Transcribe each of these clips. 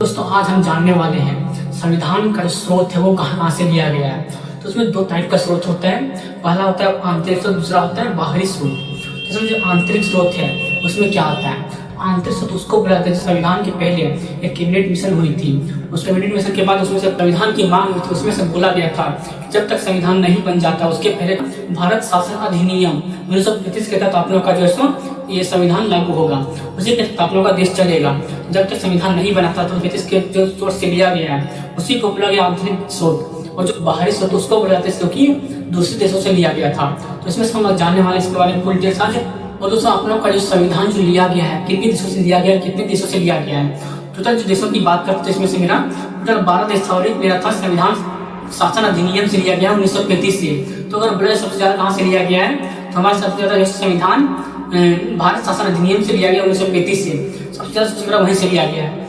दोस्तों आज हम जानने वाले हैं संविधान का जो स्रोत है वो कहाँ से लिया गया है। तो उसमें दो टाइप का स्रोत होता है। पहला होता है आंतरिक स्रोत, दूसरा होता है बाहरी स्रोत। इसमें जो आंतरिक स्रोत है उसमें क्या आता है, आंतरिक स्रोत उसको बोला जाता है। संविधान के पहले एक कैबिनेट मिशन हुई थी, उस कैबिनेट मिशन के बाद उसमें से संविधान की मांग हुई थी। उसमें से बोला गया था कि जब तक संविधान नहीं बन जाता उसके पहले भारत शासन अधिनियम 1935 के तहत आप लोगों का जो है ये संविधान लागू होगा, उसी के तहत आप लोगों का देश चलेगा। जब तक संविधान नहीं बनाता तो इसके जो स्रोत से लिया गया है उसी को बोला गया आंतरिक स्रोत, और जो बाहरी स्रोत उसको बोला जाता है क्योंकि दूसरे देशों से लिया गया था। तो इसमें से हम जानने वाले इसके बारे में फुल डिटेल्स आज। और दोस्तों आप लोगों का जो संविधान जो लिया गया है कितने देशों से लिया गया है, कितने देशों से लिया गया है। टोटल जो देशों की बात करते हैं इसमें से मेरा टोटल 12 देश था और एक मेरा था संविधान शासन अधिनियम से लिया गया 1935 से। तो अगर बड़े सबसे ज्यादा कहाँ से लिया गया है तो हमारे सबसे ज्यादा संविधान भारत शासन अधिनियम से लिया गया 1935 से, सबसे ज्यादा वहीं से लिया गया है।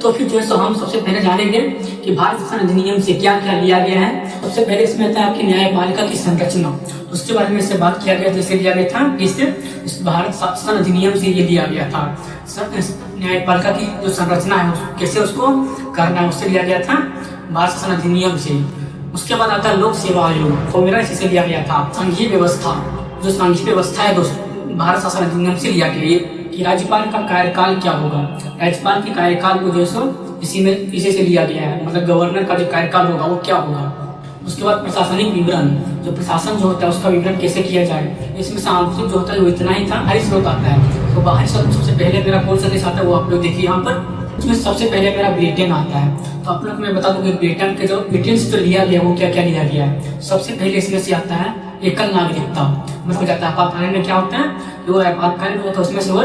तो फिर जो है सो हम सबसे पहले जानेंगे कि भारत शासन अधिनियम से क्या क्या लिया गया है। सबसे पहले इसमें आता है आपकी न्यायपालिका की संरचना, उसके बारे में से बात किया गया। जैसे लिया गया था इस भारत शासन अधिनियम से ये लिया गया था। न्यायपालिका की जो संरचना है कैसे उसको करना है उससे लिया गया था भारत शासन अधिनियम से। उसके बाद आता है लोक सेवा आयोग, तो मेरा इसी लिया गया था। संघीय व्यवस्था, जो संघीय व्यवस्था है दोस्तों भारत शासन अधिनियम से लिया गया कि राज्यपाल का कार्यकाल क्या होगा, राज्यपाल के कार्यकाल को जो सो इसी से लिया गया है, मतलब गवर्नर का जो कार्यकाल होगा वो क्या होगा। उसके बाद प्रशासनिक विवरण, जो प्रशासन जो होता है उसका विवरण कैसे किया जाए, इसमें से आंतरिक जो होता है वो इतना ही था। बाहरी स्रोत आता है, तो बाहरी स्रोत सबसे पहले मेरा कौन सा देश आता है वो आप लोग देखिए यहाँ पर। उसमें सबसे पहले मेरा ब्रिटेन आता है। तो आप लोग मैं बता दूं कि ब्रिटेन से जो लिया गया वो क्या क्या लिया गया है। सबसे पहले इसमें से आता है एकल नागरिकता, मतलब जाता है आपातकालीन में क्या होता है वो आपातकालीन होता है उसमें से वो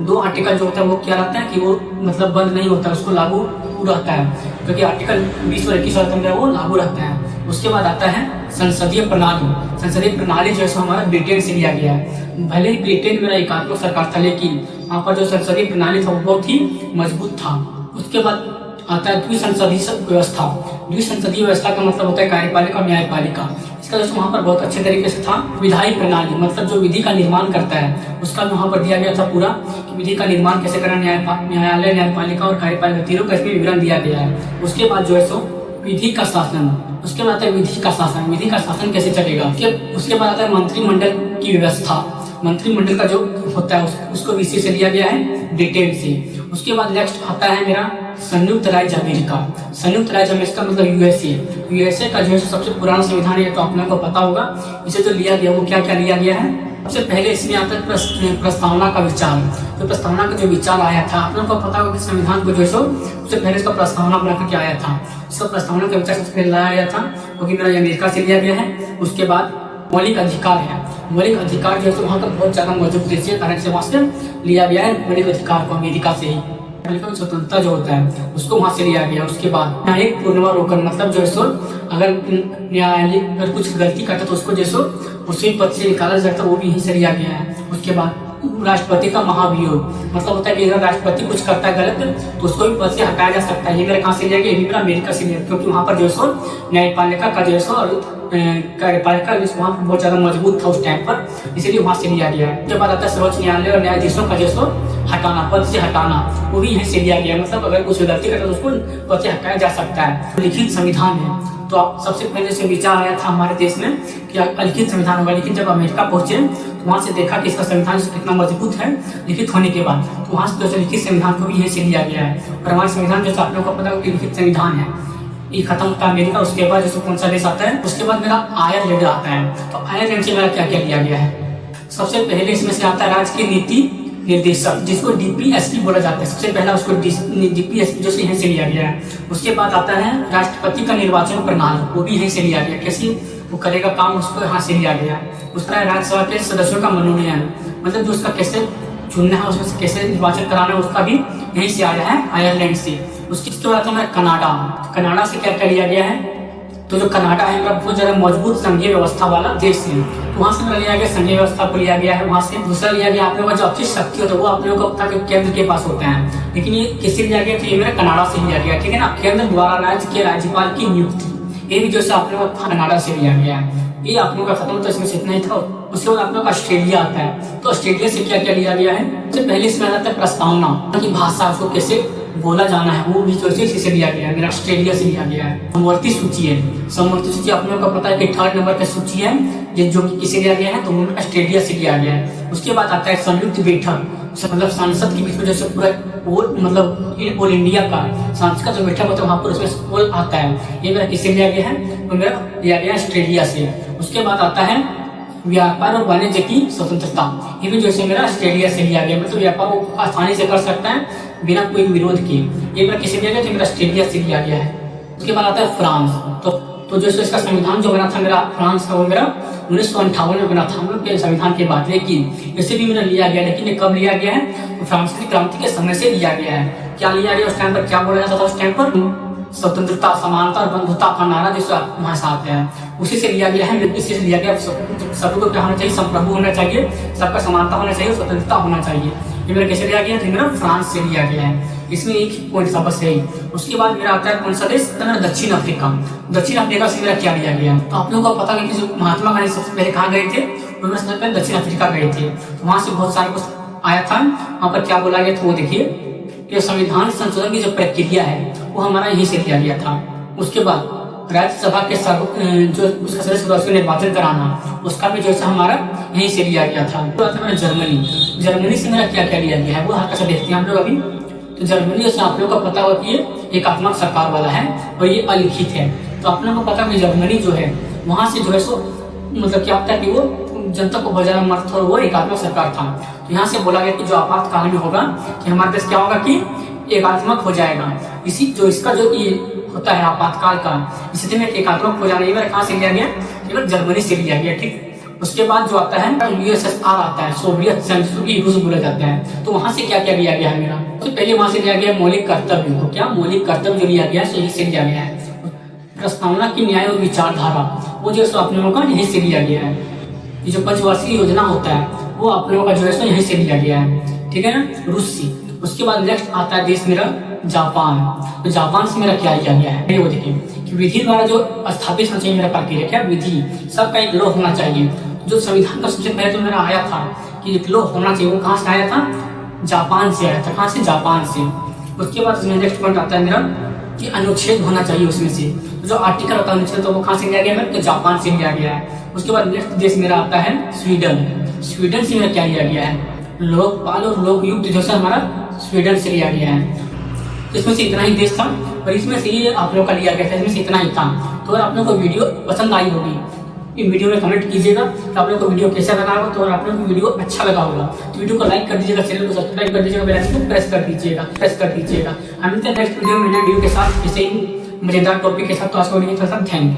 2 आर्टिकल जो होता है वो क्या रहता है कि वो मतलब बंद नहीं होता, उसको लागू रहता है, क्योंकि आर्टिकल 20 और 21 वो लागू रहता है। उसके बाद आता है संसदीय प्रणाली। संसदीय प्रणाली जो है हमारा ब्रिटेन से लिया गया है। भले ही ब्रिटेन मेरा एकात्मक सरकार था लेकिन वहाँ पर जो संसदीय प्रणाली था वो बहुत ही मजबूत था। उसके बाद आता है द्विसंसदीय व्यवस्था। द्विसंसदीय व्यवस्था का मतलब होता है कार्यपालिका और न्यायपालिका। इसका जो वहाँ पर बहुत अच्छे तरीके से था। विधायी प्रणाली, मतलब जो विधि का निर्माण करता है उसका वहाँ पर दिया गया था पूरा कि विधि का निर्माण कैसे करना, न्यायालय, न्यायपालिका और कार्यपालिका तीनों का इसमें विवरण दिया गया है। उसके बाद जो है सो विधि का शासन, उसके बाद आता है विधि का शासन, विधि का शासन कैसे चलेगा। उसके बाद आता है मंत्रिमंडल की व्यवस्था। मंत्रिमंडल का जो होता है उसको इसी से लिया गया है ब्रिटेन से। उसके बाद नेक्स्ट आता है मेरा संयुक्त राज्य अमेरिका। संयुक्त राज्य अमेरिका मतलब यूएसए का जो है सबसे पुराना संविधान है, तो आप लोगों को पता होगा। इसे जो लिया गया वो क्या क्या लिया गया है। सबसे पहले इसमें आता है प्रस्तावना का विचार। तो प्रस्तावना का जो विचार आया था आप लोगों को पता होगा कि संविधान को जो है सबसे पहले इसका प्रस्तावना बना करके आया था। इसका प्रस्तावना का विचार सबसे पहले लाया गया था क्योंकि मेरा अमेरिका से लिया गया है। उसके बाद मौलिक अधिकार है। मौलिक अधिकार जो है वहाँ पर बहुत ज्यादा मौजूद देश कारण से वहाँ से लिया गया है मौलिक अधिकार को अमेरिका से ही। स्वतंत्रता जो होता है उसको वहां से लिया गया। उसके बाद न्यायिक पुनरावलोकन, मतलब जो है सो अगर न्यायालय अगर कुछ गलती करता तो उसको जो सो उसी पद से निकाला जाता वो भी यहीं से लिया गया है। उसके बाद राष्ट्रपति का महाभियोग, मतलब होता है कि अगर राष्ट्रपति कुछ करता है गलत तो उसको भी पद से हटाया जा सकता है। ये मेरा कहाँ से लिया गया, ये भी मेरा अमेरिका से लिया, क्योंकि वहाँ पर जो सो न्यायपालिका का जो सो कार्यपालिका वहाँ पर बहुत ज्यादा मजबूत था उस टाइम पर, इसीलिए वहाँ से लिया गया है। उसके बाद आता है सर्वोच्च न्यायालय और न्यायाधीशों का जो सो हटाना, पद से हटाना, वो भी यहीं से लिया गया। मतलब अगर कुछ गलती करता तो उसको पद से हटाया जा सकता है। लिखित संविधान है, तो आप सबसे पहले से विचार आया था हमारे देश में कि लिखित संविधान होगा, लेकिन जब अमेरिका पहुंचे तो वहाँ से देखा कि इसका संविधान कितना मजबूत है लिखित होने के बाद, तो वहाँ से लिखित संविधान को भी यहीं से लिया गया है। और हमारे संविधान जैसे आप लोगों को पता है कि लिखित संविधान है, ये खत्म होता है अमेरिका। उसके बाद जैसे कौन सा देश आता है, उसके बाद मेरा आयरलैंड आता है। तो आयरलैंड से मेरा क्या क्या लिया गया है। सबसे पहले इसमें से आता है राज्य की नीति निर्देशक, जिसको डीपीएसपी बोला जाता है। सबसे पहला उसको डीपीएसपी जो यहीं से लिया गया है। उसके बाद आता है राष्ट्रपति का निर्वाचन प्रणाली, वो भी यहीं से लिया गया, कैसे वो करेगा काम उसको यहाँ से लिया गया। उसका राज्यसभा के सदस्यों का मनोनयन, मतलब जो उसका कैसे चुनना है उसमें से कैसे निर्वाचन कराना है उसका भी यहीं से आया है आयरलैंड से। उसके बाद आता है कनाडा से क्या क्या लिया गया है। तो जो कनाडा है मेरा बहुत ज्यादा मजबूत संघीय व्यवस्था वाला देश है, तो वहाँ से लिया गया संघीय व्यवस्था को लिया गया है वहाँ से। दूसरा लिया गया आप लोगों का जो अच्छी शक्ति होता है वो आप लोगों को पता है केंद्र के पास होता है, लेकिन ये किससे लिया गया, तो ये मेरा कनाडा से लिया गया, ठीक है ना। केंद्र द्वारा राज्य के राज्यपाल की नियुक्ति, ये भी जो आप लोगों का कनाडा से लिया गया है। ये आप लोगों का खत्म होता है, इसमें से इतना ही था। उसके बाद आप लोग ऑस्ट्रेलिया आता है, तो ऑस्ट्रेलिया से क्या क्या लिया गया है। सबसे पहले इसमें आता है प्रस्तावना की भाषा, उसको कैसे बोला जाना है वो भी चॉइस इसी से लिया गया है, मेरा ऑस्ट्रेलिया से लिया गया है। समवर्ती सूची है, समवर्ती सूची आप लोगों को पता है कि 3rd नंबर की सूची है जो कि किसे लिया गया है, तो वो ऑस्ट्रेलिया से लिया गया है। उसके बाद आता है संयुक्त बैठक, मतलब सांसद के बीच में जैसे पूरा मतलब ऑल इंडिया का सांसद का जो बैठक होता है वहाँ पर उसमें पोल आता है, ये मेरा किससे लिया गया है, तो मेरा लिया गया है ऑस्ट्रेलिया से। उसके बाद आता है व्यापार और वाणिज्य की स्वतंत्रता, ये भी जैसे मेरा ऑस्ट्रेलिया से लिया गया, मतलब व्यापार को आसानी से कर सकता है बिना कोई विरोध के, ये मेरा किसे लिया गया, तो मेरा ऑस्ट्रेलिया से लिया गया है। उसके बाद आता है फ्रांस, तो जो इसका संविधान जो बना था मेरा फ्रांस का, वो मेरा 1958 में बना था, हम लोग के संविधान के बाद, लेकिन इसे भी मेरा लिया गया, लेकिन ये कब लिया गया है, तो फ्रांसीसी क्रांति के समय से लिया गया है। क्या लिया गया उस टाइम पर, क्या बोला जाता था उस टाइम पर, स्वतंत्रता, समानता और बंधुता का नारा जिसका वहाँ साथ है, उसी से लिया गया है, इसी से लिया गया। सबको क्या होना चाहिए, संप्रभु होना चाहिए, सबका समानता होना चाहिए, स्वतंत्रता होना चाहिए, ये मेरा कैसे लिया गया है, मेरा फ्रांस से लिया गया है। इसमें एक पॉइंट था बस यही। उसके बाद मेरा आता है कौन सा देश, दक्षिण अफ्रीका। दक्षिण अफ्रीका से मेरा क्या लिया गया, तो आप लोगों को पता है कि महात्मा गांधी सबसे पहले कहाँ गए थे, उन्होंने सबसे पहले दक्षिण अफ्रीका गए थे, तो वहाँ से बहुत सारे कुछ आया था, वहाँ पर क्या बोला गया था वो देखिए कि संविधान संशोधन की जो प्रक्रिया है वो हमारा यहीं से लिया गया था। उसके बाद राज्यसभा के जो उसका सदस्य निर्वाचन कराना, उसका भी जो हमारा यहीं से लिया गया था। तो आता है जर्मनी से मेरा क्या क्या लिया गया है वो हल्का सा देखते हैं हम लोग अभी। तो जर्मनी से आप लोगों को पता हो कि ये एकात्मक सरकार वाला है और ये अलिखित है, तो आप लोगों को पता है जर्मनी जो है वहाँ से जो है सो मतलब क्या होता है कि वो जनता को बहुत ज्यादा मर्द और वो एकात्मक सरकार था। तो यहाँ से बोला गया कि जो आपातकाल में होगा कि हमारे देश क्या होगा कि एकात्मक हो जाएगा, इसी जो इसका जो ये होता है आपातकाल का स्थिति में एकात्मक हो जाना, ये बार कहाँ से लिया गया, केवल जर्मनी से लिया गया, ठीक। उसके बाद जो आता है USSR आता है, सोवियत संघ रूस बोला जाता है, तो वहाँ से क्या क्या लिया गया है मेरा, तो पहले वहाँ से लिया गया मौलिक कर्तव्य, तो क्या मौलिक कर्तव्य जो लिया गया है यही से लिया गया है। प्रस्तावना की न्याय और विचारधारा वो जो है आप लोगों का यहीं से लिया गया है। ये जो 5 वर्षीय योजना होता है वो आप लोगों का जो है यहीं से लिया गया है, ठीक है ना, रूस से। उसके बाद नेक्स्ट आता है देश मेरा जापान, तो जापान से मेरा क्या लिया गया है, वो देखिए कि विधि द्वारा जो स्थापित होना चाहिए मेरा प्रक्रिया, क्या विधि सबका एक लॉ होना चाहिए। जो संविधान का सबसे पहले तो मेरा आया था कि एक लॉ होना चाहिए, वो कहाँ से आया था, जापान से आया था, कहाँ से, जापान से। उसके बाद नेक्स्ट पॉइंट आता है मेरा कि अनुच्छेद होना चाहिए उसमें से, तो जो आर्टिकल होता है अनुच्छेद, तो वो कहाँ से लिया गया मेरा, तो जापान से लिया गया है। उसके बाद नेक्स्ट देश मेरा आता है स्वीडन, स्वीडन से मेरा क्या लिया गया है, लोकपाल और लोकयुक्त जो है हमारा स्वीडन से लिया गया है। तो इसमें से इतना ही देश था और इसमें से ये आप लोग का लिया गया था, इसमें से इतना ही था। तो अगर आप लोग को वीडियो पसंद आई होगी इन वीडियो में कमेंट कीजिएगा तो आप लोग को वीडियो कैसा लगा होगा, तो अगर आप लोग को वीडियो अच्छा लगा होगा तो वीडियो को लाइक कर दीजिएगा, चैनल को सब्सक्राइब कर दीजिएगा, बेल आइकन को प्रेस कर दीजिएगा। हम मिलते हैं नेक्स्ट वीडियो में नए वीडियो के साथ, इसे मजेदार टॉपिक के साथ। तो आज को वीडियो के साथ थैंक यू।